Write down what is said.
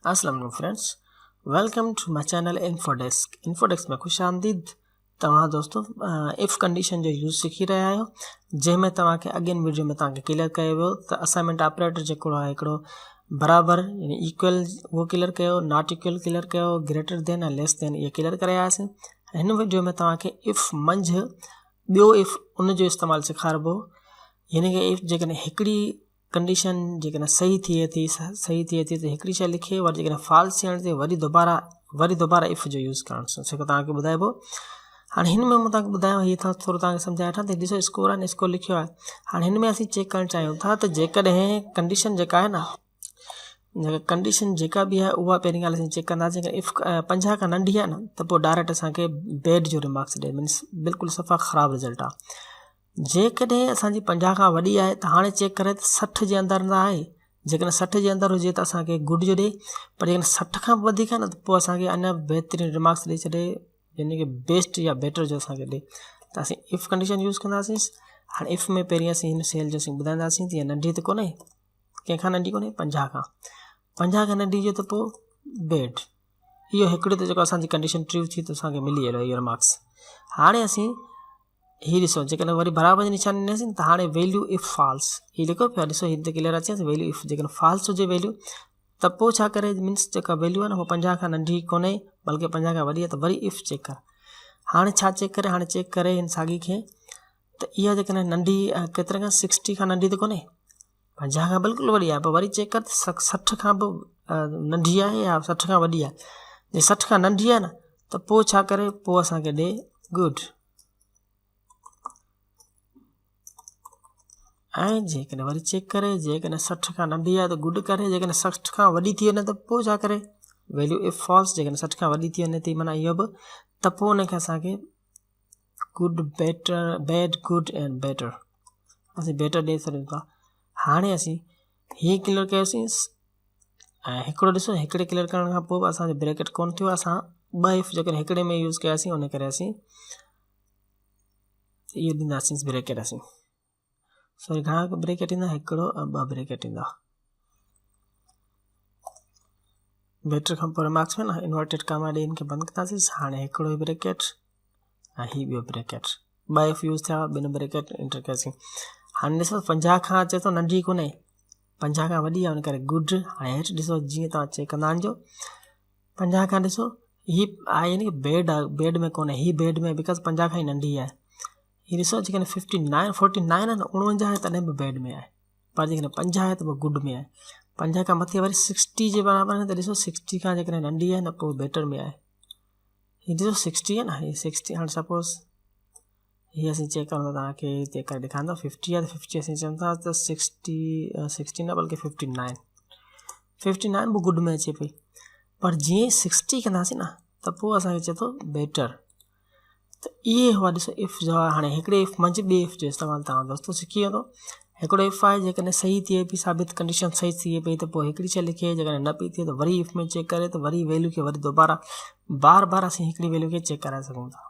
अस्सलाम friends, welcome to my channel Infodesk में खुश आमदीद। तव्हां दोस्तों इफ कंडीशन जो यूज़ सीखी रहा आहियो, जंहिंमें तव्हांखे अॻियनि वीडियो में तव्हांखे क्लियर कयो वियो त असाइनमेंट ऑपरेटर जेको आहे हिकिड़ो बराबर यानी इक्वल वो क्लियर कयो, नॉट इक्वल क्लियर कयो, ग्रेटर देन ऐं लेस देन ये क्लियर करायासीं। हिन वीडियो में तव्हांखे इफ मंझि ॿियो इफ उन जो इस्तेमालु सेखारिबो, यानी कि इफ जेकॾहिं हिकिड़ी कंडीशन जेकॾहिं सही थिए थी त हिकिड़ी शइ लिखे, वरी जेकॾहिं फॉल्स थियण ते वरी दोबारा इफ जो यूज़ करणु जेको तव्हांखे ॿुधाइबो। हाणे हिन में मां तव्हांखे ॿुधायो, हीअ थोरो तव्हांखे सम्झाए वठां त ॾिसो स्कोर आहे न, स्कोर लिखियो आहे। हाणे हिन में असीं चेक करणु चाहियूं था त जेकॾहिं कंडीशन जेका आहे न, कंडीशन जेका बि आहे उहा पहिरीं ॻाल्हि असीं चेक कंदासीं। इफ 50 खां नंढी आहे न त पोइ डायरेक्ट असांखे बैड जो रिमार्क्स ॾे, मीन्स बिल्कुलु सफ़ा ख़राबु रिज़ल्ट आहे। जेकॾहिं असांजी 50 खां वॾी आहे त हाणे चेक करे 60 जे अंदरि न आहे। जेकॾहिं 60 जे अंदरि हुजे त असांखे गुड जो ॾे, पर जेकॾहिं 60 खां वधीक आहे न त पोइ असांखे अञा बहितरीनु रिमार्क्स ॾेई छॾे, यानी कि बेस्ट या बेटर जो असांखे ॾे। त असीं इफ कंडीशन यूज़ कंदासीं। हाणे इफ में पहिरीं असीं हिन सेल जो असीं ॿुधाईंदासीं त इहा नंढी त कोन्हे, कंहिंखां नंढी कोन्हे, 50 खां नंढी जो त पोइ बेड। इहो हिकिड़ो त जेको असांजी कंडीशन ट्रू थी त असांखे मिली वियो इहो रिमार्क्स। हाणे असीं हीअ ॾिसो, जेकॾहिं वरी बराबरि जी निशानी ॾिनासीं त हाणे वैल्यू इफ फॉल्स हीअ लिखो पिया, ॾिसो हिते क्लियर अचे वैल्यू इफ जेकॾहिं फॉल्स हुजे वैल्यू त पोइ छा करे, मीन्स जेका वैल्यू आहे न उहा 50 खां नंढी कोन्हे बल्कि 50 खां वॾी आहे, त वरी इफ चेक कर। हाणे छा चेक करे, हाणे चेक करे हिन साॻी खे त इहा जेकॾहिं नंढी केतिरे खां 60 खां नंढी त कोन्हे, 50 खां बिल्कुलु वॾी आहे, पोइ वरी चेक कर 60 खां बि नंढी आहे या 60 खां वॾी आहे। जे 60 खां नंढी आहे न त पोइ छा करे, पोइ असांखे ॾे गुड। ऐं जेकॾहिं वरी चेक करे, जेकॾहिं 60 खां नंढी आहे त गुड करे, जेकॾहिं 60 खां वॾी थी वञे त पोइ छा करे, वैल्यू इफ फॉल्स। जेकॾहिं 60 खां वॾी थी वञे थी माना इहो बि, त पोइ उनखे असांखे good better bed good and better असीं बेटर ॾेई सघूं था। हाणे असीं हीअ क्लियर कयोसीं ऐं हिकिड़ो ॾिसो, हिकिड़े क्लियर करण खां पोइ असांजो ब्रैकेट कोन थियो, असां ॿ इफ जेकॾहिं हिकिड़े में यूज़ कयासीं उन करे असीं इहो ॾींदासीं ब्रैकेट। असीं सॉरी घणा ब्रैकेट ईंदा, हिकिड़ो ऐं ॿ ब्रैकेट ईंदा। बेटर खां पोइ रिमार्क्स में न इन्वर्टेड कामा ॾेई हिनखे बंदि कंदासीं। हाणे हिकिड़ो ई ब्रैकेट ऐं हीअ ॿियो ब्रैकेट, ॿ इफ यूज़ थिया, ॿिनि ब्रैकेट एंटर कयासीं। हाणे ॾिसो 50 खां अचे थो नंढी कोन्हे, 50 खां वॾी आहे, उन करे गुड। हाणे हेठि ॾिसो, जीअं तव्हां चेक कंदा वञिजो, 50 खां ॾिसो हीअ आहे यानी कि बेड आहे, बेड में कोन्हे, हीअ बेड में बिकॉज 50 खां ई नंढी आहे। हीअ ॾिसो जेकॾहिं 49 आहे न, 49 आहे तॾहिं बि बेड में आहे, पर जेकॾहिं 50 आहे त पोइ गुड में आहे। 50 खां मथे वरी 60 जे बराबरि आहे त ॾिसो 60 खां जेकॾहिं नंढी आहे न पोइ बेटर में आहे। हीअ ॾिसो 60 आहे न, हीअ 60। हाणे सपोज़ हीअ असीं चेक कयूं था, तव्हांखे चेक करे ॾेखारींदो, 50 आहे त 50 असीं चऊं था त 60 न बल्कि 59 बि गुड में अचे पई, पर जीअं 60 कंदासीं न त पोइ असांखे चए थो बेटर। त इहे हुआ ॾिसो इफ जो आहे। हाणे हिकिड़े इफ मंझि ॿिए इफ जो इस्तेमालु तव्हां दोस्तो सिखी वेंदो। हिकिड़ो इफ आहे, जेकॾहिं सही थिए पई साबित, कंडीशन सही थिए पई त पोइ हिकिड़ी शइ लिखे, जेकॾहिं न पई थिए त वरी इफ में चेक करे, त वरी वैल्यू खे वरी दोबारा बार बार असीं हिकिड़ी वैल्यू खे चेक कराए सघूं था।